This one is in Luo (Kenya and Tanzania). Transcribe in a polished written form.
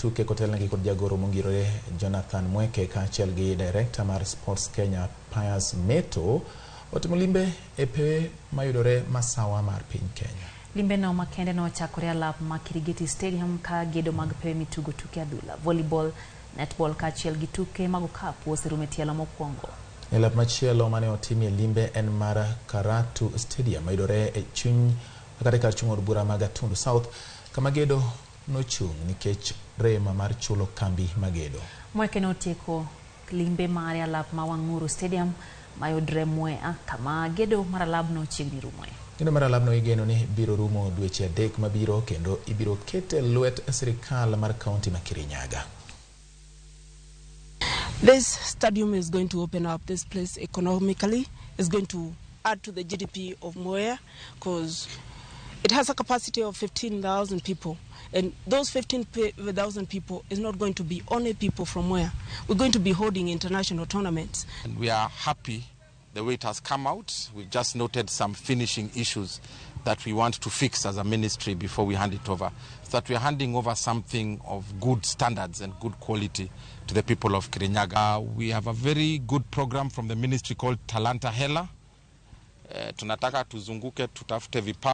tuke kotelnegi kod jagoro mongirore Jonathan Mweke kaachiel gi director mar Sports Kenya Pius Meto otimo limbe e pewe mayudore Masawa mar piny Kenya. Limbe no makende no chakore alap ma Kirigiti Stadium ka gedo mag pewe mitugo tuke adhula, volleyball, netball kaachiel gi tuke mag okapu oserumo tielo mokwongo. Elap machielo mane otimie limbe en mar Karatu Stadium mayudore e chuny kar chung od bura mag Gatundu South kama gedo nochung nikech rema mar chulo kambi magedo. Mweke notieko limbe mar alap ma Wang'uru Stadium mayudore Mwea kama gedo mar alap no chiegni rumo. Gedo mar alap no igeno ni biro rumo dweche 3 mabiro kendo ibiro kete lwet sirikal mar kaunti ma Kirinyaga. This stadium is going to open up this place economically. It's going to add to the GDP of Mwea because it has a capacity of 15,000 people. And those 15,000 people is not going to be only people from Mwea. We're going to be holding international tournaments. And we are happy the way it has come out. We've just noted some finishing issues that we want to fix as a ministry before we hand it over. So that we are handing over something of good standards and good quality to the people of Kirinyaga. We have a very good program from the ministry called Talanta Hela. Tunataka tuzunguke tutafute vipa